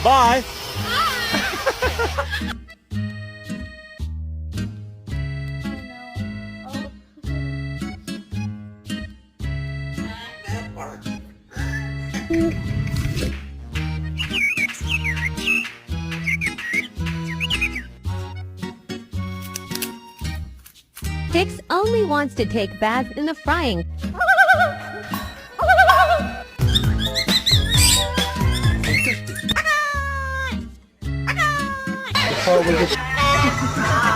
Bye. Tix only wants to take baths in the frying. Before we get